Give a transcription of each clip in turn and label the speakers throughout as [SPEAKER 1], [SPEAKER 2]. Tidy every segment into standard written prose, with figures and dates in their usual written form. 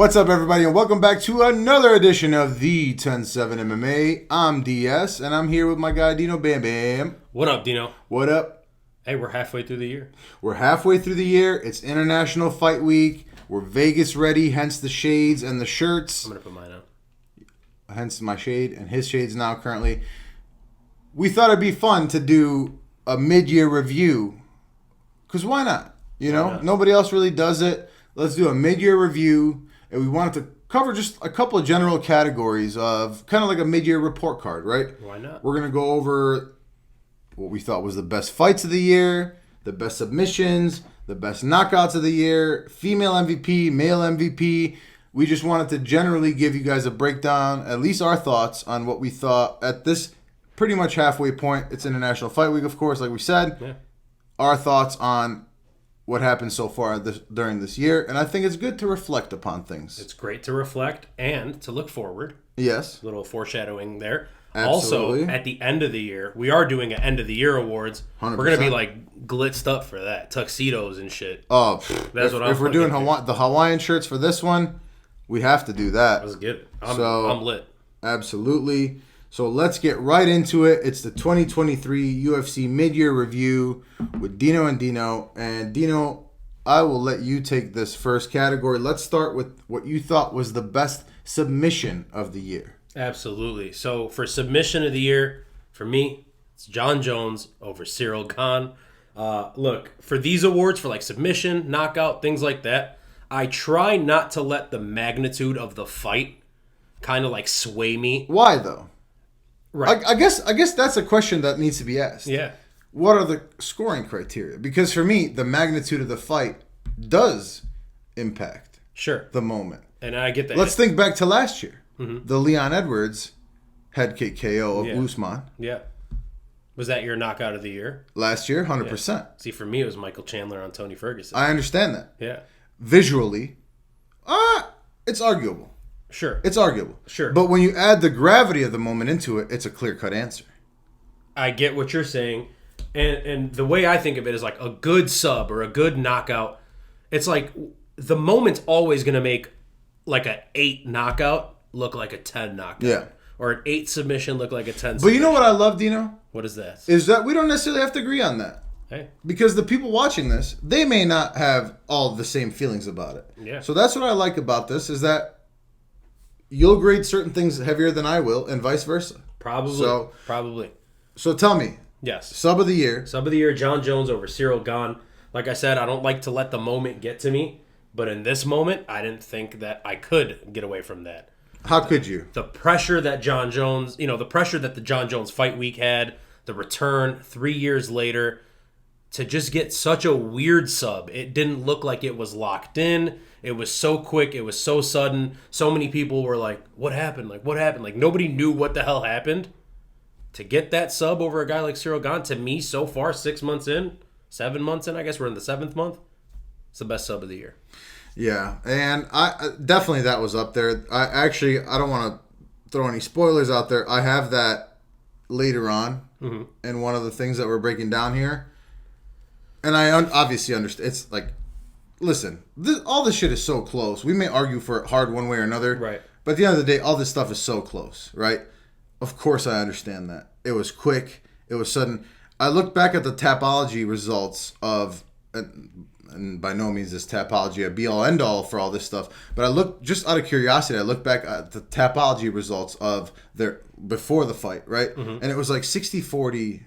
[SPEAKER 1] What's up, everybody, and welcome back to another edition of the 10-7 MMA. I'm DS, and I'm here with my guy, Dino Bam Bam.
[SPEAKER 2] What up, Dino?
[SPEAKER 1] What up?
[SPEAKER 2] Hey, we're halfway through the year.
[SPEAKER 1] We're halfway through the year. It's International Fight Week. We're Vegas ready, hence the shades and the shirts.
[SPEAKER 2] I'm going to put mine on.
[SPEAKER 1] Hence my shade and his shades now currently. We thought it'd be fun to do a mid-year review, because why not? You know, nobody else really does it. Let's do a mid-year review. And we wanted to cover just a couple of general categories of kind of like a mid-year report card, right?
[SPEAKER 2] Why not?
[SPEAKER 1] We're going to go over what we thought was the best fights of the year, the best submissions, the best knockouts of the year, female MVP, male MVP. We just wanted to generally give you guys a breakdown, at least our thoughts on what we thought at this pretty much halfway point. It's International Fight Week, of course, like we said.
[SPEAKER 2] Yeah.
[SPEAKER 1] Our thoughts on what happened so far during this year, and I think it's good to reflect upon things.
[SPEAKER 2] It's great to reflect and to look forward.
[SPEAKER 1] Yes.
[SPEAKER 2] A little foreshadowing there.
[SPEAKER 1] Absolutely.
[SPEAKER 2] Also, at the end of the year, we are doing an end of the year awards.
[SPEAKER 1] 100%.
[SPEAKER 2] We're going to be like blitzed up for that. Tuxedos and shit.
[SPEAKER 1] Oh,
[SPEAKER 2] That's what I'm
[SPEAKER 1] if we're doing
[SPEAKER 2] thinking.
[SPEAKER 1] the Hawaiian shirts for this one, we have to do that.
[SPEAKER 2] Let's get it.
[SPEAKER 1] So-
[SPEAKER 2] I'm lit.
[SPEAKER 1] Absolutely. So let's get right into it. It's the 2023 UFC Mid-Year Review with Dino and Dino. And Dino, I will let you take this first category. Let's start with what you thought was the best submission of the year.
[SPEAKER 2] Absolutely. So for submission of the year, for me, it's Jon Jones over Cyril Gane. Look, for these awards, for like submission, knockout, things like that, I try not to let the magnitude of the fight kind of like sway me.
[SPEAKER 1] Why, though?
[SPEAKER 2] Right.
[SPEAKER 1] I guess that's a question that needs to be asked.
[SPEAKER 2] Yeah.
[SPEAKER 1] What are the scoring criteria? Because for me, the magnitude of the fight does impact
[SPEAKER 2] Sure.
[SPEAKER 1] the moment.
[SPEAKER 2] And I get that.
[SPEAKER 1] Let's think back to last year. The Leon Edwards head kick KO of Usman.
[SPEAKER 2] Yeah. Was that your knockout of the year?
[SPEAKER 1] Last year, 100%.
[SPEAKER 2] See, for me, it was Michael Chandler on Tony Ferguson.
[SPEAKER 1] I understand that.
[SPEAKER 2] Yeah.
[SPEAKER 1] Visually, it's arguable.
[SPEAKER 2] Sure.
[SPEAKER 1] It's arguable.
[SPEAKER 2] Sure.
[SPEAKER 1] But when you add the gravity of the moment into it, it's a clear-cut answer.
[SPEAKER 2] I get what you're saying. And the way I think of it is like a good sub or a good knockout. It's like the moment's always going to make like an 8 knockout look like a 10 knockout.
[SPEAKER 1] Yeah.
[SPEAKER 2] Or an 8 submission look like a 10 submission.
[SPEAKER 1] But you know what I love, Dino?
[SPEAKER 2] What is that?
[SPEAKER 1] Is that we don't necessarily have to agree on that.
[SPEAKER 2] Hey.
[SPEAKER 1] Because the people watching this, they may not have all the same feelings about it.
[SPEAKER 2] Yeah.
[SPEAKER 1] So that's what I like about this, is that you'll grade certain things heavier than I will, and vice versa.
[SPEAKER 2] Probably.
[SPEAKER 1] So tell me,
[SPEAKER 2] Yes.
[SPEAKER 1] sub of the year.
[SPEAKER 2] Sub of the year, Jon Jones over Cyril Gane. Like I said, I don't like to let the moment get to me. But in this moment, I didn't think that I could get away from that.
[SPEAKER 1] How could you?
[SPEAKER 2] The pressure that Jon Jones, the pressure that the Jon Jones fight week had, the return 3 years later, to just get such a weird sub. It didn't look like it was locked in. It was so quick. It was so sudden. So many people were like, what happened? Like, what happened? Like, nobody knew what the hell happened. To get that sub over a guy like Cyril Gane, to me, so far, 6 months in, 7 months in, I guess we're in the 7th month, it's the best sub of the year.
[SPEAKER 1] Yeah, and I definitely that was up there. I don't want to throw any spoilers out there. I have that later on in one of the things that we're breaking down here. And I obviously understand. It's like, listen, all this shit is so close. We may argue for it hard one way or another.
[SPEAKER 2] Right.
[SPEAKER 1] But at the end of the day, all this stuff is so close, right? Of course I understand that. It was quick. It was sudden. I looked back at the Tapology results of, and by no means is Tapology a be-all, end-all for all this stuff, but I looked, just out of curiosity, I looked back at the Tapology results of their, before the fight, right? And it was like 60-40,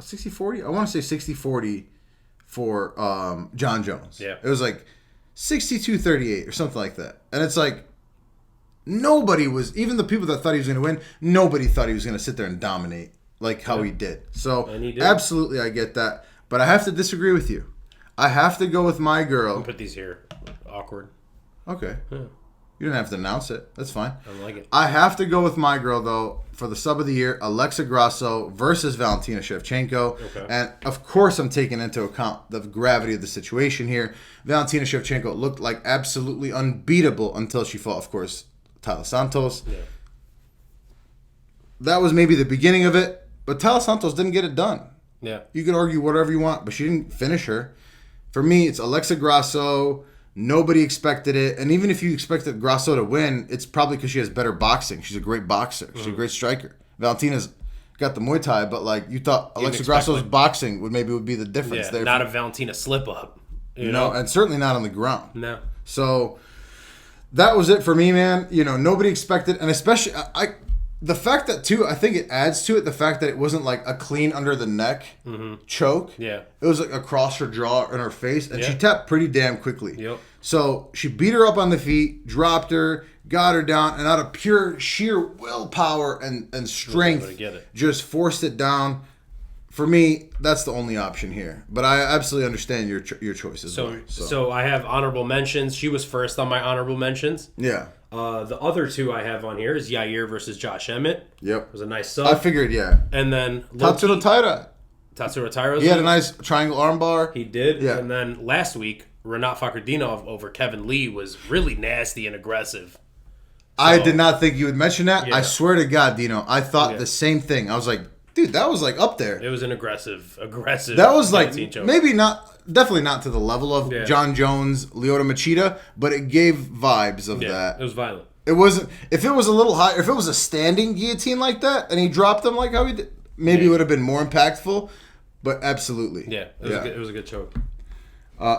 [SPEAKER 1] 60-40? I want to say 60-40 for Jon Jones.
[SPEAKER 2] Yeah.
[SPEAKER 1] It was like 62-38 or something like that. And it's like, nobody was, even the people that thought he was going to win, nobody thought he was going to sit there and dominate like how he did. So,
[SPEAKER 2] And he did.
[SPEAKER 1] absolutely, I get that. But I have to disagree with you. I have to go with my girl.
[SPEAKER 2] Put these here. Awkward.
[SPEAKER 1] Okay.
[SPEAKER 2] Yeah.
[SPEAKER 1] You don't have to announce it. That's fine.
[SPEAKER 2] I don't like it.
[SPEAKER 1] I have to go with my girl, though, for the sub of the year, Alexa Grasso versus Valentina Shevchenko.
[SPEAKER 2] Okay.
[SPEAKER 1] And, of course, I'm taking into account the gravity of the situation here. Valentina Shevchenko looked like absolutely unbeatable until she fought, of course, Taila Santos.
[SPEAKER 2] Yeah.
[SPEAKER 1] That was maybe the beginning of it, but Taila Santos didn't get it done.
[SPEAKER 2] Yeah.
[SPEAKER 1] You could argue whatever you want, but she didn't finish her. For me, it's Alexa Grasso, Nobody expected it. And even if you expected Grasso to win, it's probably because she has better boxing. She's a great boxer. She's a great striker. Valentina's got the Muay Thai, but like you thought Alexa Grasso's boxing would be the difference there.
[SPEAKER 2] Not a Valentina slip up. You
[SPEAKER 1] know?
[SPEAKER 2] know,
[SPEAKER 1] And certainly not on the ground.
[SPEAKER 2] No.
[SPEAKER 1] So that was it for me, man. You know, nobody expected, and especially the fact that too, I think it adds to it the fact that it wasn't like a clean under the neck choke.
[SPEAKER 2] Yeah.
[SPEAKER 1] It was like across her jaw and her face, and
[SPEAKER 2] Yeah.
[SPEAKER 1] she tapped pretty damn quickly.
[SPEAKER 2] Yep.
[SPEAKER 1] So she beat her up on the feet, dropped her, got her down, and out of pure sheer willpower and strength, just forced it down. For me, that's the only option here. But I absolutely understand your choices.
[SPEAKER 2] So I have honorable mentions. She was first on my honorable mentions.
[SPEAKER 1] Yeah.
[SPEAKER 2] The other two I have on here is Yair versus Josh Emmett.
[SPEAKER 1] Yep.
[SPEAKER 2] It was a nice sub.
[SPEAKER 1] I figured, yeah.
[SPEAKER 2] And then
[SPEAKER 1] Tatsuro Taira.
[SPEAKER 2] Tatsuro Taira.
[SPEAKER 1] He had a nice triangle armbar.
[SPEAKER 2] He did.
[SPEAKER 1] Yeah.
[SPEAKER 2] And then last week, Renat Fakhretdinov over Kevin Lee was really nasty and aggressive. So,
[SPEAKER 1] I did not think you would mention that.
[SPEAKER 2] Yeah.
[SPEAKER 1] I swear to God, Dino, I thought the same thing. I was like, dude, that was like up there.
[SPEAKER 2] It was an aggressive.
[SPEAKER 1] That was like
[SPEAKER 2] choke.
[SPEAKER 1] maybe definitely not to the level of Jon Jones, Lyoto Machida, but it gave vibes of that.
[SPEAKER 2] It was violent.
[SPEAKER 1] It wasn't. If it was a little high, if it was a standing guillotine like that, and he dropped him like how he did, maybe it would have been more impactful. But absolutely,
[SPEAKER 2] it was a good choke.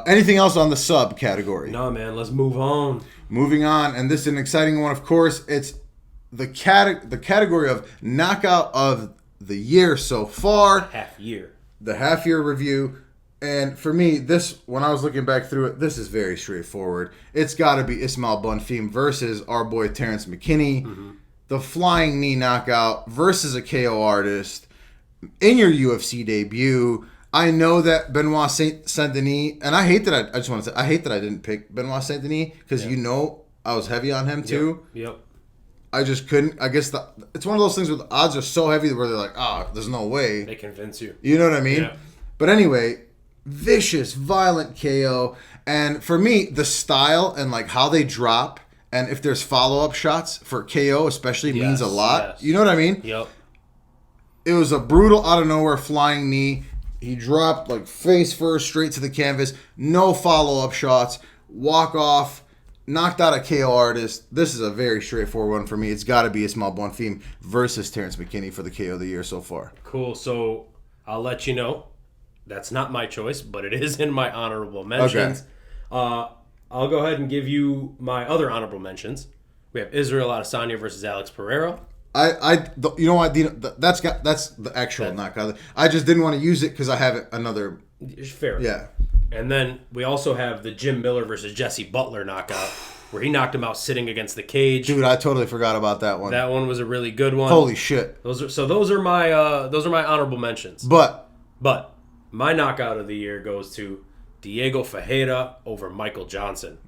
[SPEAKER 1] Anything else on the sub category?
[SPEAKER 2] No, man. Let's move on.
[SPEAKER 1] Moving on, and this is an exciting one. Of course, it's the category of knockout of the year so far. The half year review. And for me, when I was looking back through it, this is very straightforward. It's got to be Ismail Bonfim versus our boy Terrence McKinney. The flying knee knockout versus a KO artist in your UFC debut. I know that Benoit Saint-Denis, and I hate that I just want to say, I hate that I didn't pick Benoit Saint-Denis because I was heavy on him too.
[SPEAKER 2] Yep.
[SPEAKER 1] I just couldn't. I guess it's one of those things where the odds are so heavy where they're like, there's no way.
[SPEAKER 2] They convince you.
[SPEAKER 1] You know what I mean?
[SPEAKER 2] Yeah.
[SPEAKER 1] But anyway, vicious, violent KO. And for me, the style and like how they drop and if there's follow-up shots for KO especially means a lot.
[SPEAKER 2] Yes.
[SPEAKER 1] You know what I mean?
[SPEAKER 2] Yep.
[SPEAKER 1] It was a brutal out of nowhere flying knee. He dropped like face first straight to the canvas. No follow-up shots. Walk off. Knocked out a KO artist. This is a very straightforward one for me. It's got to be Ismail Bonfim versus Terrence McKinney for the KO of the year so far.
[SPEAKER 2] Cool. So I'll let you know. That's not my choice, but it is in my honorable mentions. Okay. I'll go ahead and give you my other honorable mentions. We have Israel Adesanya versus Alex Pereira.
[SPEAKER 1] You know what? That's the actual knockout. I just didn't want to use it because I have another.
[SPEAKER 2] Fair.
[SPEAKER 1] Yeah.
[SPEAKER 2] And then we also have the Jim Miller versus Jesse Butler knockout, where he knocked him out sitting against the cage.
[SPEAKER 1] Dude, I totally forgot about that one.
[SPEAKER 2] That one was a really good one.
[SPEAKER 1] Holy shit!
[SPEAKER 2] Those are my honorable mentions.
[SPEAKER 1] But
[SPEAKER 2] my knockout of the year goes to Diego Ferreira over Michael Johnson.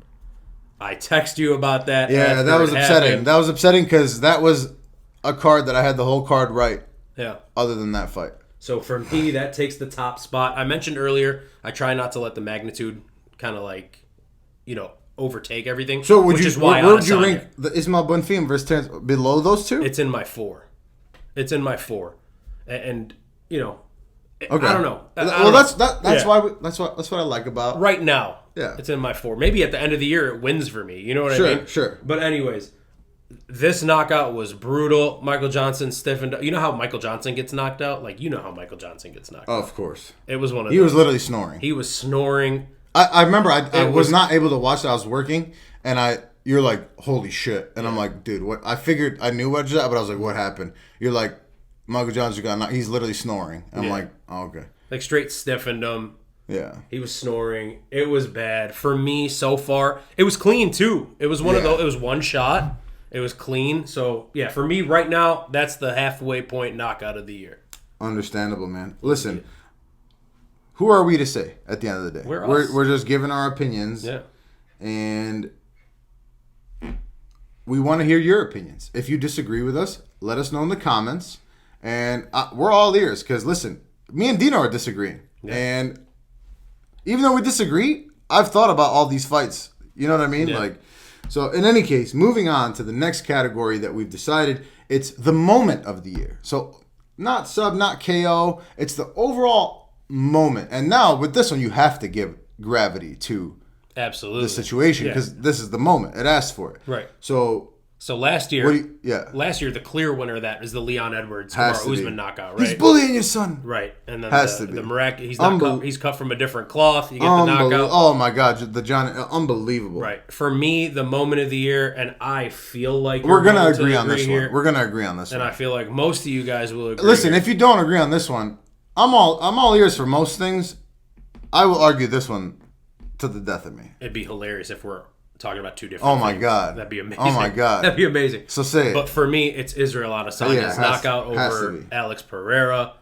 [SPEAKER 2] I text you about that.
[SPEAKER 1] Yeah, that was upsetting.
[SPEAKER 2] Happened.
[SPEAKER 1] That was upsetting because that was a card that I had the whole card right.
[SPEAKER 2] Yeah.
[SPEAKER 1] Other than that fight.
[SPEAKER 2] So for me, that takes the top spot. I mentioned earlier, I try not to let the magnitude kind of overtake everything.
[SPEAKER 1] So where would you rank the Ismail Bonfim versus Terrence below those two?
[SPEAKER 2] It's in my 4. And okay. I don't know.
[SPEAKER 1] That's what I like about
[SPEAKER 2] right now.
[SPEAKER 1] Yeah,
[SPEAKER 2] it's in my 4. Maybe at the end of the year it wins for me. You know what I mean?
[SPEAKER 1] Sure.
[SPEAKER 2] But anyways, this knockout was brutal. Michael Johnson stiffened. You know how Michael Johnson gets knocked out? Like, you know how Michael Johnson gets knocked out.
[SPEAKER 1] Of course.
[SPEAKER 2] It was one of those.
[SPEAKER 1] He was literally snoring.
[SPEAKER 2] He was snoring.
[SPEAKER 1] I remember I was not able to watch it. I was working, and you're like, holy shit. And I'm like, dude, what? I figured I knew what was that, but I was like, what happened? You're like, Michael Johnson got knocked. He's literally snoring. I'm like, oh, okay.
[SPEAKER 2] Like, straight stiffened him.
[SPEAKER 1] Yeah.
[SPEAKER 2] He was snoring. It was bad. For me, so far, it was clean, too. It was one of those. It was one shot. It was clean. So, yeah, for me right now, that's the halfway point knockout of the year.
[SPEAKER 1] Understandable, man. Listen, who are we to say at the end of the day? We're just giving our opinions.
[SPEAKER 2] Yeah.
[SPEAKER 1] And we want to hear your opinions. If you disagree with us, let us know in the comments. And we're all ears because, listen, me and Dino are disagreeing. Yeah. And even though we disagree, I've thought about all these fights. You know what I mean?
[SPEAKER 2] Yeah.
[SPEAKER 1] So in any case, moving on to the next category that we've decided, it's the moment of the year. So not sub, not KO. It's the overall moment. And now with this one, you have to give gravity to
[SPEAKER 2] Absolutely.
[SPEAKER 1] the situation because this is the moment. It asked for it.
[SPEAKER 2] Right.
[SPEAKER 1] So
[SPEAKER 2] last year,
[SPEAKER 1] last
[SPEAKER 2] year the clear winner of that is the Leon Edwards
[SPEAKER 1] Has
[SPEAKER 2] Kamaru
[SPEAKER 1] to
[SPEAKER 2] Usman
[SPEAKER 1] be.
[SPEAKER 2] knockout, right?
[SPEAKER 1] He's bullying your son.
[SPEAKER 2] Right, and then
[SPEAKER 1] Has to be.
[SPEAKER 2] the miraculous. He's not cut, he's cut from a different cloth. You get the
[SPEAKER 1] Unbelievable.
[SPEAKER 2] knockout.
[SPEAKER 1] Oh my God, the John, unbelievable.
[SPEAKER 2] Right. For me, the moment of the year, and I feel like
[SPEAKER 1] We're gonna
[SPEAKER 2] going
[SPEAKER 1] agree
[SPEAKER 2] to
[SPEAKER 1] on this
[SPEAKER 2] here,
[SPEAKER 1] one. We're gonna agree on this
[SPEAKER 2] and
[SPEAKER 1] one.
[SPEAKER 2] I feel like most of you guys will agree.
[SPEAKER 1] Listen,
[SPEAKER 2] here.
[SPEAKER 1] if you don't agree on this one, I'm all ears for most things. I will argue this one to the death of me.
[SPEAKER 2] It'd be hilarious if we're talking about two different.
[SPEAKER 1] Oh my
[SPEAKER 2] things.
[SPEAKER 1] God.
[SPEAKER 2] That'd be amazing.
[SPEAKER 1] Oh my God.
[SPEAKER 2] That'd be amazing.
[SPEAKER 1] So say it.
[SPEAKER 2] But for me, it's Israel Adesanya's knockout
[SPEAKER 1] has
[SPEAKER 2] over
[SPEAKER 1] to be.
[SPEAKER 2] Alex Pereira.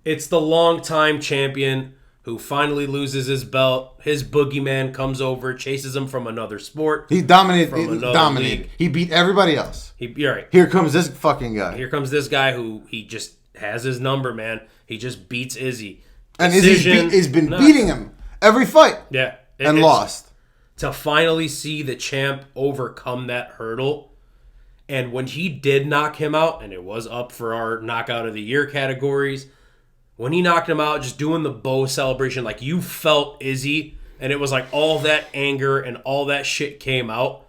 [SPEAKER 2] It's the longtime champion who finally loses his belt. His boogeyman comes over, chases him from another sport.
[SPEAKER 1] He dominated.
[SPEAKER 2] From
[SPEAKER 1] He
[SPEAKER 2] another
[SPEAKER 1] dominated.
[SPEAKER 2] league.
[SPEAKER 1] He beat everybody else.
[SPEAKER 2] You're right.
[SPEAKER 1] Here comes this fucking guy.
[SPEAKER 2] Here comes this guy who he just has his number, man. He just beats Izzy.
[SPEAKER 1] And he's been beating him every fight.
[SPEAKER 2] Yeah.
[SPEAKER 1] And lost.
[SPEAKER 2] To finally see the champ overcome that hurdle. And when he did knock him out, and it was up for our knockout of the year categories, when he knocked him out, just doing the bow celebration, like you felt Izzy, and it was like all that anger and all that shit came out.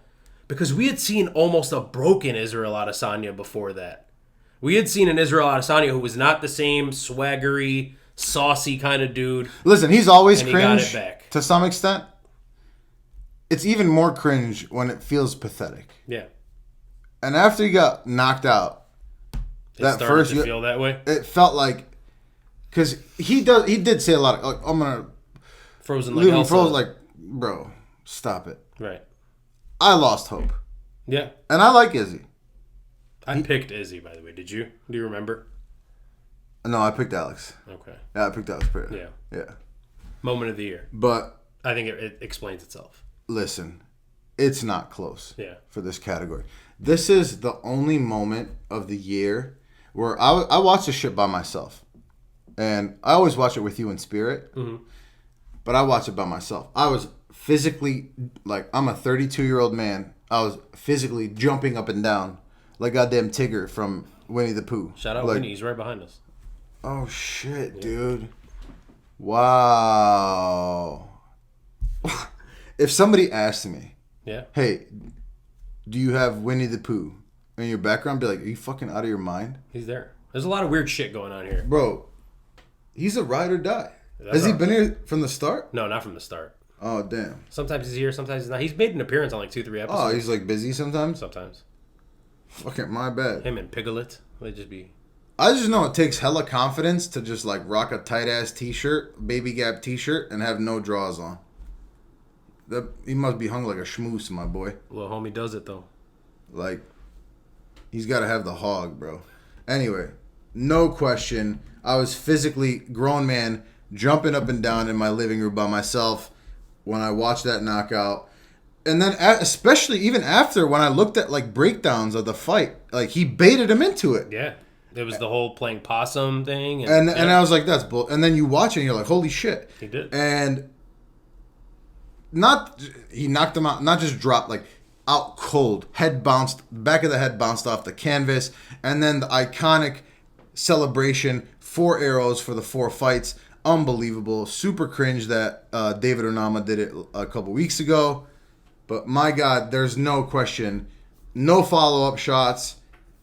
[SPEAKER 2] Because we had seen almost a broken Israel Adesanya before that. We had seen an Israel Adesanya who was not the same swaggery, saucy kind of dude.
[SPEAKER 1] Listen, he's always
[SPEAKER 2] And he got
[SPEAKER 1] cringe
[SPEAKER 2] it back.
[SPEAKER 1] to some extent. It's even more cringe when it feels pathetic.
[SPEAKER 2] Yeah.
[SPEAKER 1] And after he got knocked out,
[SPEAKER 2] It started to feel that way.
[SPEAKER 1] it felt like because he did say a lot of like, I'm gonna
[SPEAKER 2] Frozen like
[SPEAKER 1] leave him
[SPEAKER 2] Elsa.
[SPEAKER 1] frozen. Like, bro, stop it.
[SPEAKER 2] Right.
[SPEAKER 1] I lost hope,
[SPEAKER 2] Yeah.
[SPEAKER 1] and I like Izzy.
[SPEAKER 2] I picked Izzy, by the way. Did you? Do you remember?
[SPEAKER 1] No, I picked Alex.
[SPEAKER 2] Okay.
[SPEAKER 1] Yeah, I picked Alex Pereira.
[SPEAKER 2] Yeah.
[SPEAKER 1] Yeah.
[SPEAKER 2] Moment of the year.
[SPEAKER 1] But
[SPEAKER 2] I think it explains itself.
[SPEAKER 1] listen, it's not close.
[SPEAKER 2] Yeah.
[SPEAKER 1] For this category, this is the only moment of the year where I watch this shit by myself, and I always watch it with you in spirit.
[SPEAKER 2] Mm-hmm.
[SPEAKER 1] But I watch it by myself. I was physically like I'm a 32-year-old man. I was physically jumping up and down like goddamn Tigger from Winnie the Pooh.
[SPEAKER 2] Shout out
[SPEAKER 1] like,
[SPEAKER 2] Winnie. He's right behind us.
[SPEAKER 1] Oh shit, dude! Wow. If somebody asked me,
[SPEAKER 2] Yeah.
[SPEAKER 1] "Hey, do you have Winnie the Pooh in your background?" I'd be like, "Are you fucking out of your mind,
[SPEAKER 2] He's there. There's a lot of weird shit going on here.
[SPEAKER 1] bro?" He's a ride or die.
[SPEAKER 2] That's
[SPEAKER 1] Has he
[SPEAKER 2] all.
[SPEAKER 1] been here from the start?
[SPEAKER 2] No, not from the start.
[SPEAKER 1] Oh damn.
[SPEAKER 2] Sometimes he's here, sometimes he's not. He's made an appearance on like 2-3 episodes.
[SPEAKER 1] Oh, he's like busy sometimes.
[SPEAKER 2] Sometimes.
[SPEAKER 1] Fucking my bad.
[SPEAKER 2] Him and Piglet. They just be...
[SPEAKER 1] I just know it takes hella confidence to just like rock a tight ass t-shirt, baby gap t-shirt, and have no drawers on. He must be hung like a schmoose, my boy.
[SPEAKER 2] Little homie does it, though.
[SPEAKER 1] Like, he's got to have the hog, bro. Anyway, no question. I was physically grown man jumping up and down in my living room by myself when I watched that knockout. And then especially even after when I looked at like breakdowns of the fight, like he baited him into it.
[SPEAKER 2] Yeah. It was the whole playing possum thing.
[SPEAKER 1] And I was like, that's bull. And then you watch it and you're like, holy shit.
[SPEAKER 2] He did.
[SPEAKER 1] And he knocked him out, not just dropped, like out cold. Back of the head bounced off the canvas. And then the iconic celebration, 4 arrows for the 4 fights. Unbelievable. Super cringe that David Onama did it a couple weeks ago. But my God, there's no question. No follow-up shots.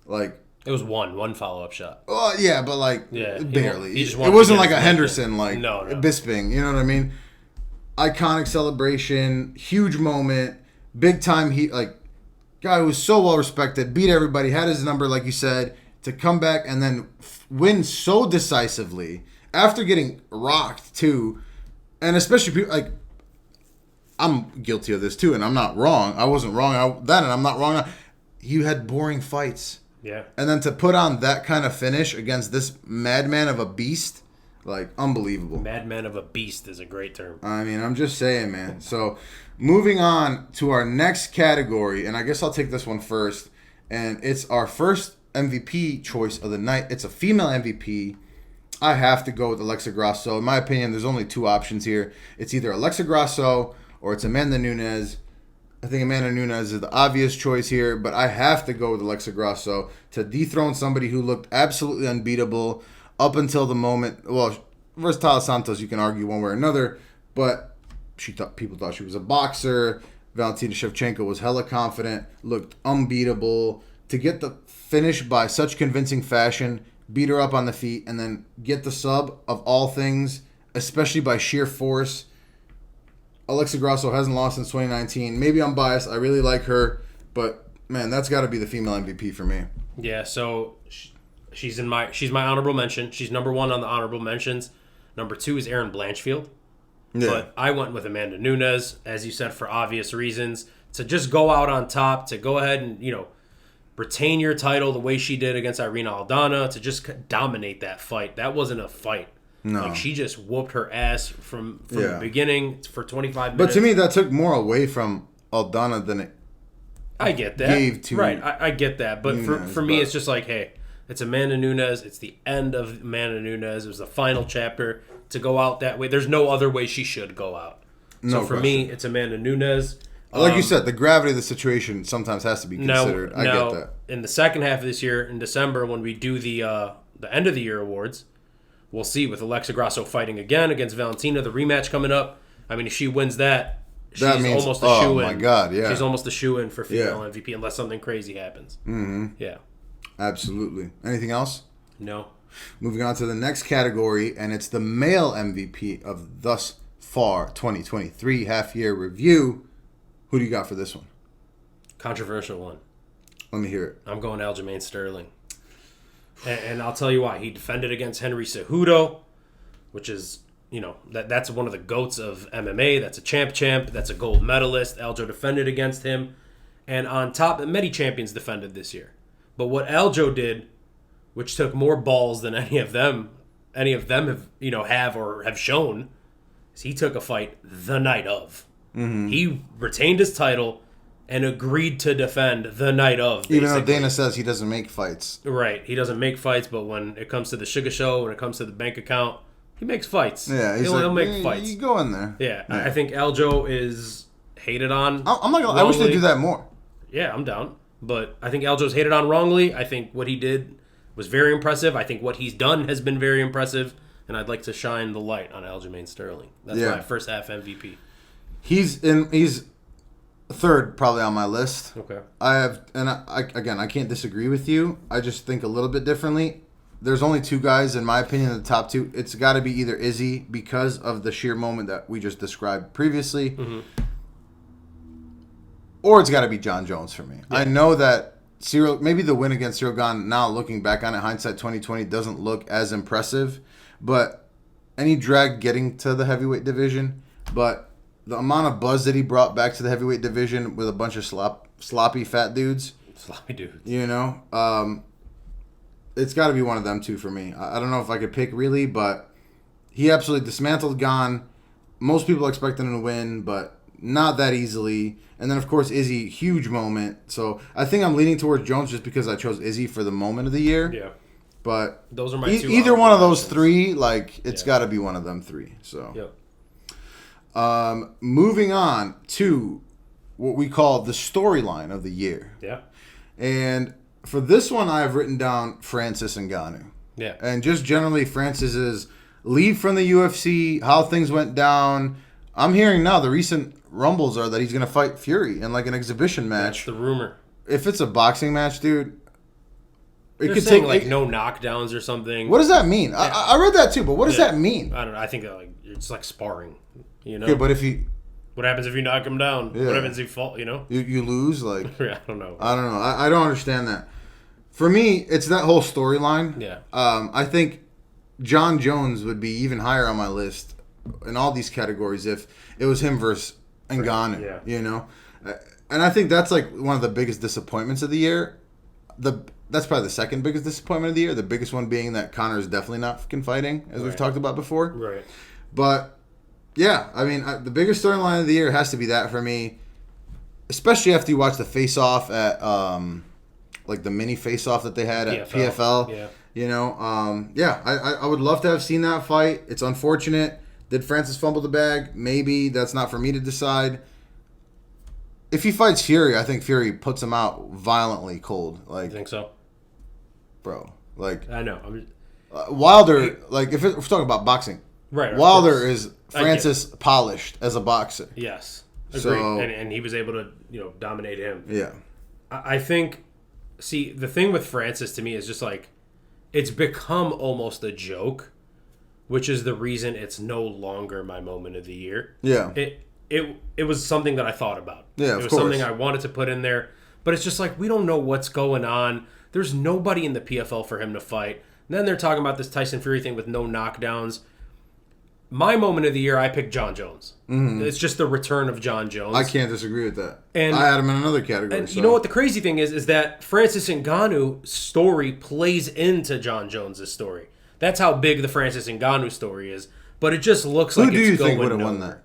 [SPEAKER 1] Like,
[SPEAKER 2] It was one follow-up shot.
[SPEAKER 1] oh yeah, but like
[SPEAKER 2] Yeah,
[SPEAKER 1] barely.
[SPEAKER 2] he just
[SPEAKER 1] It
[SPEAKER 2] wanted
[SPEAKER 1] wasn't
[SPEAKER 2] to
[SPEAKER 1] like
[SPEAKER 2] get
[SPEAKER 1] a
[SPEAKER 2] his
[SPEAKER 1] Henderson, like
[SPEAKER 2] No.
[SPEAKER 1] Bisping. You know what I mean? Iconic celebration, huge moment, big time. He like guy who was so well respected, beat everybody, had his number, like you said, to come back and then win so decisively after getting rocked too, and especially people like. I'm guilty of this too, and I'm not wrong. I wasn't wrong then, and I'm not wrong now. You had boring fights.
[SPEAKER 2] Yeah.
[SPEAKER 1] And then to put on that kind of finish against this madman of a beast, like, unbelievable.
[SPEAKER 2] Madman of a beast is a great term.
[SPEAKER 1] I mean, I'm just saying, man. So, moving on to our next category, and I guess I'll take this one first, and it's our first MVP choice of the night. It's a female MVP. I have to go with Alexa Grasso. In my opinion, there's only 2 options here. It's either Alexa Grasso or it's Amanda Nunes. I think Amanda Nunes is the obvious choice here, but I have to go with Alexa Grasso to dethrone somebody who looked absolutely unbeatable up until the moment. Well, versus Taila Santos, you can argue one way or another, but people thought she was a boxer. Valentina Shevchenko was hella confident, looked unbeatable. To get the finish by such convincing fashion, beat her up on the feet, and then get the sub of all things, especially by sheer force. Alexa Grasso hasn't lost since 2019. Maybe I'm biased. I really like her, but man, that's got to be the female MVP for me.
[SPEAKER 2] Yeah, so she's my honorable mention. She's number 1 on the honorable mentions. Number 2 is Erin Blanchfield. Yeah. But I went with Amanda Nunes, as you said, for obvious reasons. To just go out on top, to go ahead and, retain your title the way she did against Irina Aldana, to just dominate that fight. That wasn't a fight. No. Like, she just whooped her ass from the beginning for 25 minutes.
[SPEAKER 1] But to me, that took more away from Aldana than it
[SPEAKER 2] I get that.
[SPEAKER 1] Gave to
[SPEAKER 2] right, I get that. But Nunes, for me, it's just like, hey, it's Amanda Nunes. It's the end of Amanda Nunes. It was the final chapter. To go out that way, there's no other way she should go out. So for me, it's Amanda Nunes.
[SPEAKER 1] Like you said, the gravity of the situation sometimes has to be considered. I get that.
[SPEAKER 2] In the second half of this year, in December, when we do the end of the year awards, we'll see with Alexa Grasso fighting again against Valentina, the rematch coming up. I mean, if she wins that, she's almost a shoe-in.
[SPEAKER 1] Oh my God, yeah.
[SPEAKER 2] She's almost a shoe-in for female MVP unless something crazy happens.
[SPEAKER 1] Mm-hmm.
[SPEAKER 2] Yeah.
[SPEAKER 1] Absolutely. Anything else?
[SPEAKER 2] No.
[SPEAKER 1] Moving on to the next category, and it's the male MVP of thus far 2023 half-year review. Who do you got for this one?
[SPEAKER 2] Controversial one.
[SPEAKER 1] Let me hear it.
[SPEAKER 2] I'm going Aljamain Sterling. And I'll tell you why. He defended against Henry Cejudo, which is, that's one of the GOATs of MMA. That's a champ. That's a gold medalist. Aljo defended against him. And on top, many champions defended this year. But what Aljo did, which took more balls than any of them have shown, is he took a fight the night of. Mm-hmm. He retained his title and agreed to defend the night of. Basically.
[SPEAKER 1] Even though Dana says he doesn't make fights.
[SPEAKER 2] Right. He doesn't make fights, but when it comes to the sugar show, when it comes to the bank account, he makes fights.
[SPEAKER 1] Yeah,
[SPEAKER 2] he'll make fights.
[SPEAKER 1] You go in there.
[SPEAKER 2] Yeah. I think Aljo is hated on.
[SPEAKER 1] I'm not gonna. I wish they'd do that more.
[SPEAKER 2] Yeah, I'm down. But I think Aljo's hated on wrongly. I think what he did was very impressive. I think what he's done has been very impressive. And I'd like to shine the light on Aljamain Sterling. That's my first half MVP.
[SPEAKER 1] He's third probably on my list.
[SPEAKER 2] Okay.
[SPEAKER 1] I can't disagree with you. I just think a little bit differently. There's only 2 guys, in my opinion, in the top 2. It's got to be either Izzy because of the sheer moment that we just described previously, or it's got to be Jon Jones for me. Yeah. I know that maybe the win against Cyril Gane, now looking back on it, hindsight 2020, doesn't look as impressive, and he dragged getting to the heavyweight division, but the amount of buzz that he brought back to the heavyweight division with a bunch of sloppy fat dudes.
[SPEAKER 2] Sloppy dudes.
[SPEAKER 1] It's got to be one of them 2 for me. I don't know if I could pick really, but he absolutely dismantled Gane. Most people expected him to win, but not that easily. And then, of course, Izzy, huge moment. So I think I'm leaning towards Jones just because I chose Izzy for the moment of the year.
[SPEAKER 2] Yeah.
[SPEAKER 1] But
[SPEAKER 2] those are my 2
[SPEAKER 1] either one of those 3, it's got to be one of them 3. So.
[SPEAKER 2] Yep.
[SPEAKER 1] Moving on to what we call the storyline of the year.
[SPEAKER 2] Yeah.
[SPEAKER 1] And for this one, I have written down Francis Ngannou.
[SPEAKER 2] Yeah.
[SPEAKER 1] And just generally Francis's leave from the UFC, how things went down. I'm hearing now the recent rumbles are that he's going to fight Fury in like an exhibition match.
[SPEAKER 2] That's the rumor.
[SPEAKER 1] If it's a boxing match, dude,
[SPEAKER 2] They're saying like no knockdowns or something.
[SPEAKER 1] What does that mean? Yeah. I read that too, but what does that mean?
[SPEAKER 2] I don't know. I think it's like sparring.
[SPEAKER 1] Yeah, but if you...
[SPEAKER 2] What happens if you knock him down? Yeah. What happens if you fall,
[SPEAKER 1] You lose? Like...
[SPEAKER 2] I don't know.
[SPEAKER 1] I don't understand that. For me, it's that whole storyline.
[SPEAKER 2] Yeah.
[SPEAKER 1] I think Jon Jones would be even higher on my list in all these categories if it was him versus Ngannou. Yeah. And I think that's like one of the biggest disappointments of the year. That's probably the second biggest disappointment of the year. The biggest one being that Conor is definitely not fucking fighting, as we've talked about before.
[SPEAKER 2] Right.
[SPEAKER 1] But... yeah, I mean, the biggest storyline of the year has to be that for me, especially after you watch the face-off at, the mini face-off that they had at PFL. Yeah. I would love to have seen that fight. It's unfortunate. Did Francis fumble the bag? Maybe. That's not for me to decide. If he fights Fury, I think Fury puts him out violently cold.
[SPEAKER 2] You think so?
[SPEAKER 1] Bro,
[SPEAKER 2] I know.
[SPEAKER 1] Wilder, if we're talking about boxing,
[SPEAKER 2] Right.
[SPEAKER 1] Wilder is Francis polished as a boxer.
[SPEAKER 2] Yes. Agreed.
[SPEAKER 1] So,
[SPEAKER 2] and he was able to, dominate him.
[SPEAKER 1] Yeah.
[SPEAKER 2] I think, see, the thing with Francis to me is just like, it's become almost a joke, which is the reason it's no longer my moment of the year.
[SPEAKER 1] Yeah.
[SPEAKER 2] It was something that I thought about.
[SPEAKER 1] Yeah,
[SPEAKER 2] It was something I wanted to put in there. But it's just like, we don't know what's going on. There's nobody in the PFL for him to fight. And then they're talking about this Tyson Fury thing with no knockdowns. My moment of the year, I picked Jon Jones. Mm-hmm. It's just the return of Jon Jones.
[SPEAKER 1] I can't disagree with that.
[SPEAKER 2] And
[SPEAKER 1] I had him in another category.
[SPEAKER 2] And you know what the crazy thing is that Francis Ngannou's story plays into Jon Jones' story. That's how big the Francis Ngannou story is. But it just looks like it's going
[SPEAKER 1] nowhere. Who do you think would have
[SPEAKER 2] nowhere.
[SPEAKER 1] won that?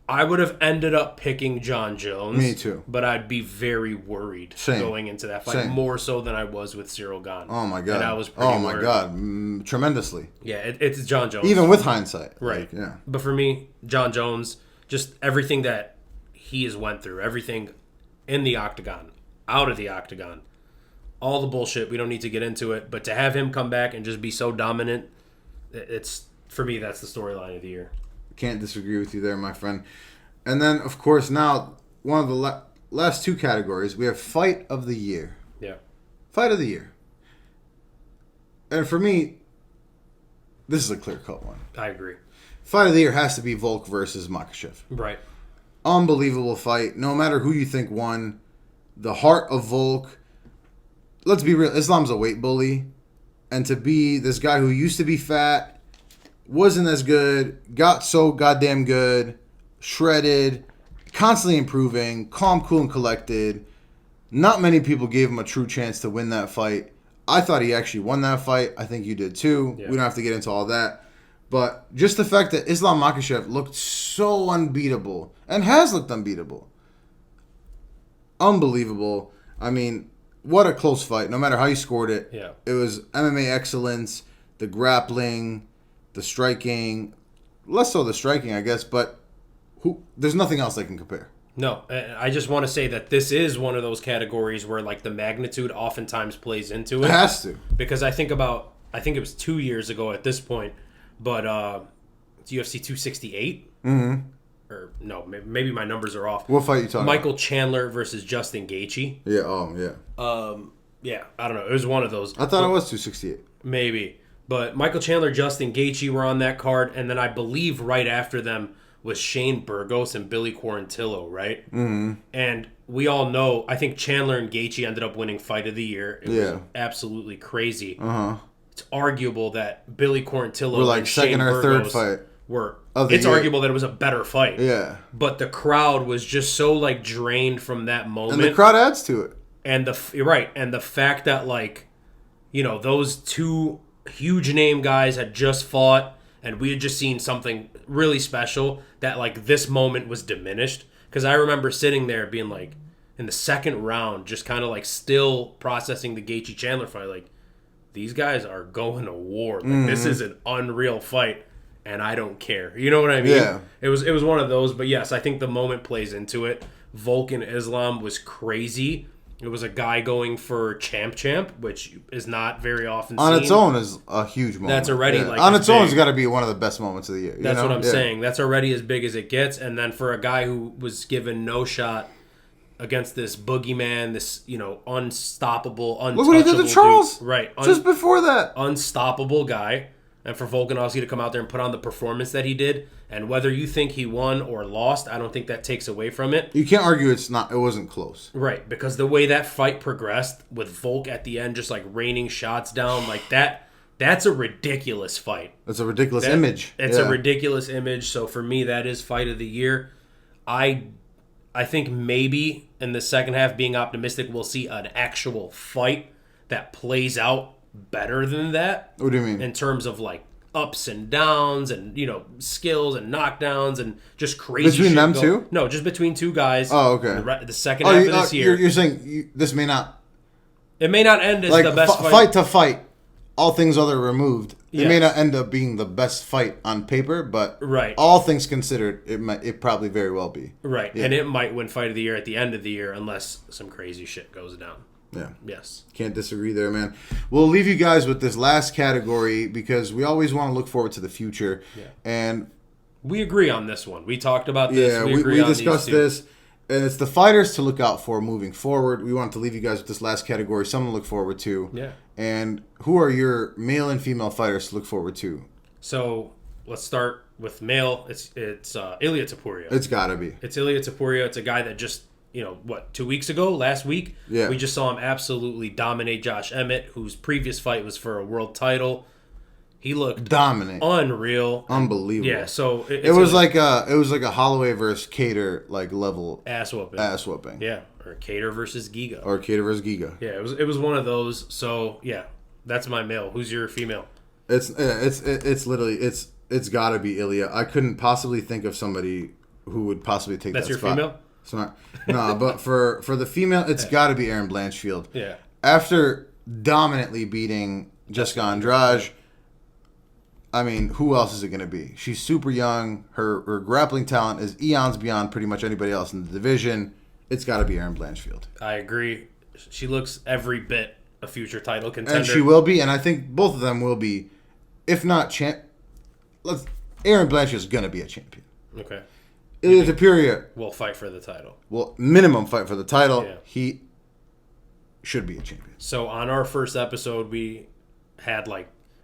[SPEAKER 2] I would have ended up picking Jon Jones.
[SPEAKER 1] Me too.
[SPEAKER 2] But I'd be very worried going into that fight. More so than I was with Cyril Gane.
[SPEAKER 1] Oh, my God.
[SPEAKER 2] And I was pretty worried.
[SPEAKER 1] God. Tremendously.
[SPEAKER 2] Yeah, it's Jon Jones.
[SPEAKER 1] Even with hindsight.
[SPEAKER 2] Right.
[SPEAKER 1] Yeah.
[SPEAKER 2] But for me, Jon Jones, just everything that he has went through, everything in the octagon, out of the octagon, all the bullshit, we don't need to get into it. But to have him come back and just be so dominant, it's, for me, that's the storyline of the year.
[SPEAKER 1] Can't disagree with you there, my friend. And then, of course, now, one of the last two categories, we have Fight of the Year.
[SPEAKER 2] Yeah.
[SPEAKER 1] Fight of the Year. And for me, this is a clear-cut one.
[SPEAKER 2] I agree.
[SPEAKER 1] Fight of the Year has to be Volk versus Makhachev.
[SPEAKER 2] Right.
[SPEAKER 1] Unbelievable fight. No matter who you think won, the heart of Volk. Let's be real, Islam's a weight bully. And to be this guy who used to be fat, wasn't as good, got so goddamn good, shredded, constantly improving, calm, cool, and collected. Not many people gave him a true chance to win that fight. I thought he actually won that fight. I think you did too. Yeah. We don't have to get into all that. But just the fact that Islam Makhachev looked so unbeatable and has looked unbeatable. Unbelievable. I mean, what a close fight. No matter how you scored it.
[SPEAKER 2] Yeah.
[SPEAKER 1] It was MMA excellence, the grappling, the striking, less so the striking, I guess, but there's nothing else that can compare.
[SPEAKER 2] No, I just want to say that this is one of those categories where like the magnitude oftentimes plays into it.
[SPEAKER 1] It has to.
[SPEAKER 2] Because I think it was 2 years ago at this point, but it's UFC 268?
[SPEAKER 1] Mm-hmm.
[SPEAKER 2] Or no, maybe my numbers are off.
[SPEAKER 1] What fight are you talking
[SPEAKER 2] Michael
[SPEAKER 1] about?
[SPEAKER 2] Chandler versus Justin Gaethje.
[SPEAKER 1] Yeah,
[SPEAKER 2] Yeah, I don't know. It was one of those.
[SPEAKER 1] I thought it was 268.
[SPEAKER 2] Maybe. But Michael Chandler, Justin Gaethje were on that card, and then I believe right after them was Shane Burgos and Billy Quarantillo, right?
[SPEAKER 1] Mm-hmm.
[SPEAKER 2] And we all know, I think Chandler and Gaethje ended up winning Fight of the Year. It was absolutely crazy.
[SPEAKER 1] Uh-huh.
[SPEAKER 2] It's arguable that Billy Quarantillo
[SPEAKER 1] were like
[SPEAKER 2] and
[SPEAKER 1] second
[SPEAKER 2] Shane
[SPEAKER 1] or
[SPEAKER 2] Burgos
[SPEAKER 1] third fight.
[SPEAKER 2] It's arguable that it was a better fight.
[SPEAKER 1] Yeah.
[SPEAKER 2] But the crowd was just so like drained from that moment.
[SPEAKER 1] And the crowd adds to it.
[SPEAKER 2] And you're right. And the fact that like, those two huge name guys had just fought and we had just seen something really special, that like this moment was diminished. Because I remember sitting there being like, in the second round, just kind of like still processing the Gaethje Chandler fight, like, these guys are going to war. Like, this is an unreal fight, and I don't care. You know what I mean?
[SPEAKER 1] Yeah.
[SPEAKER 2] It was one of those, but yes, I think the moment plays into it. Volk and Islam was crazy. It was a guy going for champ, which is not very often
[SPEAKER 1] on
[SPEAKER 2] seen.
[SPEAKER 1] Its own is a huge moment.
[SPEAKER 2] That's already like
[SPEAKER 1] on its own has got to be one of the best moments of the year.
[SPEAKER 2] That's what I'm saying. That's already as big as it gets. And then for a guy who was given no shot against this boogeyman, this unstoppable, untouchable.
[SPEAKER 1] Look what he did to Charles.
[SPEAKER 2] Dude. Right.
[SPEAKER 1] Just before that.
[SPEAKER 2] Unstoppable guy. And for Volkanovski to come out there and put on the performance that he did, and whether you think he won or lost, I don't think that takes away from it.
[SPEAKER 1] You can't argue it wasn't close.
[SPEAKER 2] Right, because the way that fight progressed with Volk at the end just like raining shots down like that's a ridiculous fight.
[SPEAKER 1] It's a ridiculous image.
[SPEAKER 2] It's a ridiculous image, so for me that is fight of the year. I think maybe in the second half, being optimistic, we'll see an actual fight that plays out better than that.
[SPEAKER 1] What do you mean?
[SPEAKER 2] In terms of like ups and downs and skills and knockdowns and just crazy
[SPEAKER 1] between
[SPEAKER 2] shit
[SPEAKER 1] them two?
[SPEAKER 2] No, just between two guys.
[SPEAKER 1] Oh, okay.
[SPEAKER 2] The second half of this year.
[SPEAKER 1] You're saying this may not.
[SPEAKER 2] It may not end as
[SPEAKER 1] like
[SPEAKER 2] the best fight.
[SPEAKER 1] Fight to fight, all things other removed. It
[SPEAKER 2] Yes.
[SPEAKER 1] may not end up being the best fight on paper, but
[SPEAKER 2] right.
[SPEAKER 1] all things considered, it probably very well be.
[SPEAKER 2] Right,
[SPEAKER 1] Yeah.
[SPEAKER 2] and it might win fight of the year at the end of the year unless some crazy shit goes down.
[SPEAKER 1] Yeah.
[SPEAKER 2] Yes.
[SPEAKER 1] Can't disagree there, man. We'll leave you guys with this last category because we always want to look forward to the future.
[SPEAKER 2] Yeah.
[SPEAKER 1] And
[SPEAKER 2] we agree on this one. We talked about this.
[SPEAKER 1] Yeah,
[SPEAKER 2] we
[SPEAKER 1] discussed this. And it's the fighters to look out for moving forward. We want to leave you guys with this last category, something to look forward to.
[SPEAKER 2] Yeah.
[SPEAKER 1] And who are your male and female fighters to look forward to?
[SPEAKER 2] So let's start with male. It's Ilia Topuria.
[SPEAKER 1] It's got to be.
[SPEAKER 2] It's Ilia Topuria. It's a guy that just, 2 weeks ago, last week,
[SPEAKER 1] yeah,
[SPEAKER 2] we just saw him absolutely dominate Josh Emmett, whose previous fight was for a world title. He looked
[SPEAKER 1] dominant,
[SPEAKER 2] unreal,
[SPEAKER 1] unbelievable.
[SPEAKER 2] Yeah, so
[SPEAKER 1] it was like a Holloway versus Cater level
[SPEAKER 2] ass whooping. Yeah, or Cater versus Giga.
[SPEAKER 1] Yeah,
[SPEAKER 2] it was one of those. So yeah, that's my male. Who's your female?
[SPEAKER 1] It's literally it's got to be Ilia. I couldn't possibly think of somebody who would possibly take
[SPEAKER 2] that's
[SPEAKER 1] that
[SPEAKER 2] your
[SPEAKER 1] spot.
[SPEAKER 2] Female?
[SPEAKER 1] Smart. No, but for the female, it's got to be Erin Blanchfield.
[SPEAKER 2] Yeah.
[SPEAKER 1] After dominantly beating Jessica Andrade, I mean, who else is it going to be? She's super young. Her grappling talent is eons beyond pretty much anybody else in the division. It's got to be Erin Blanchfield.
[SPEAKER 2] I agree. She looks every bit a future title contender.
[SPEAKER 1] And she will be, and I think both of them will be, if not Erin Blanchfield's going to be a champion.
[SPEAKER 2] Okay.
[SPEAKER 1] Ilia Topuria
[SPEAKER 2] will fight for the title.
[SPEAKER 1] Well, minimum fight for the title.
[SPEAKER 2] Yeah.
[SPEAKER 1] He should be a champion.
[SPEAKER 2] So on our first episode, we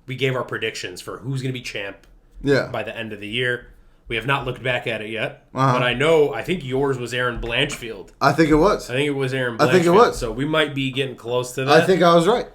[SPEAKER 2] gave our predictions for who's going to be champ by the end of the year. We have not looked back at it yet.
[SPEAKER 1] Uh-huh.
[SPEAKER 2] But I think yours was Erin Blanchfield.
[SPEAKER 1] I think it was.
[SPEAKER 2] I think it was Erin Blanchfield.
[SPEAKER 1] I think it was.
[SPEAKER 2] So we might be getting close to that.
[SPEAKER 1] I think I was right.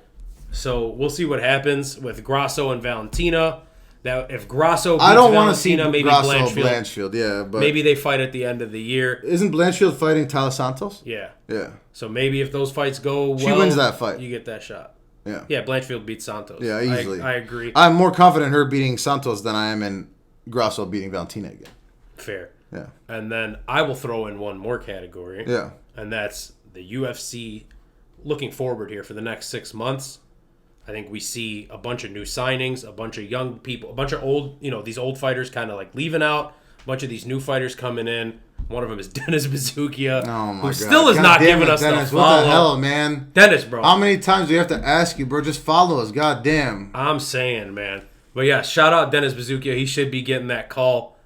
[SPEAKER 2] So we'll see what happens with Grasso and Valentina. Now, if Grasso beats
[SPEAKER 1] I don't want to see
[SPEAKER 2] Valentina, maybe
[SPEAKER 1] Grasso
[SPEAKER 2] Blanchfield.
[SPEAKER 1] Yeah, but
[SPEAKER 2] maybe they fight at the end of the year.
[SPEAKER 1] Isn't Blanchfield fighting Taila Santos?
[SPEAKER 2] Yeah.
[SPEAKER 1] Yeah.
[SPEAKER 2] So maybe if those fights go well,
[SPEAKER 1] she wins that fight.
[SPEAKER 2] You get that shot.
[SPEAKER 1] Yeah.
[SPEAKER 2] Yeah, Blanchfield beats Santos.
[SPEAKER 1] Yeah, easily.
[SPEAKER 2] I agree.
[SPEAKER 1] I'm more confident in her beating Santos than I am in Grasso beating Valentina again.
[SPEAKER 2] Fair.
[SPEAKER 1] Yeah.
[SPEAKER 2] And then I will throw in one more category.
[SPEAKER 1] Yeah.
[SPEAKER 2] And that's the UFC looking forward here for the next 6 months. I think we see a bunch of new signings, a bunch of young people, a bunch of old, these old fighters kind of leaving out, a bunch of these new fighters coming in. One of them is Dennis Bazookia, who still has not given us
[SPEAKER 1] Dennis,
[SPEAKER 2] the follow.
[SPEAKER 1] what the hell, man?
[SPEAKER 2] Dennis, bro.
[SPEAKER 1] How many times do we have to ask you, bro? Just follow us, goddamn.
[SPEAKER 2] I'm saying, man. But yeah, shout out Dennis Bazookia. He should be getting that call.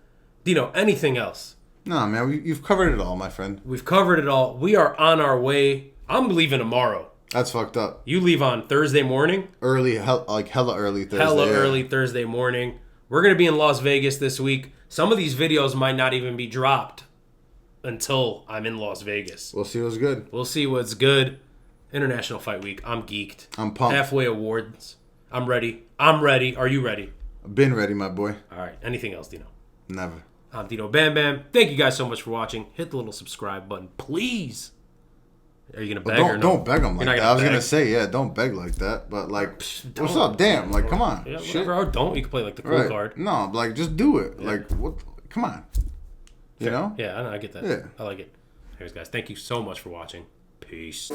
[SPEAKER 2] Anything else?
[SPEAKER 1] No, man, you've covered it all, my friend.
[SPEAKER 2] We've covered it all. We are on our way. I'm leaving tomorrow.
[SPEAKER 1] That's fucked up.
[SPEAKER 2] You leave on Thursday morning?
[SPEAKER 1] Hella early Thursday.
[SPEAKER 2] Early Thursday morning. We're going to be in Las Vegas this week. Some of these videos might not even be dropped until I'm in Las Vegas.
[SPEAKER 1] We'll see what's good.
[SPEAKER 2] We'll see what's good. International Fight Week. I'm geeked.
[SPEAKER 1] I'm pumped.
[SPEAKER 2] Halfway awards. I'm ready. Are you ready?
[SPEAKER 1] I've been ready, my boy.
[SPEAKER 2] All right. Anything else, Dino?
[SPEAKER 1] Never.
[SPEAKER 2] I'm Dino Bam Bam. Thank you guys so much for watching. Hit the little subscribe button, please. Are you going to beg or no?
[SPEAKER 1] Don't beg them like that. I was going to say, don't beg like that. But, what's up? Damn. Come on.
[SPEAKER 2] Yeah,
[SPEAKER 1] shit.
[SPEAKER 2] Or don't. You can play, the cool card.
[SPEAKER 1] No, just do it.
[SPEAKER 2] Yeah.
[SPEAKER 1] What? Come on. You know?
[SPEAKER 2] Yeah, I get that.
[SPEAKER 1] Yeah.
[SPEAKER 2] I like it. Anyways, guys, thank you so much for watching. Peace.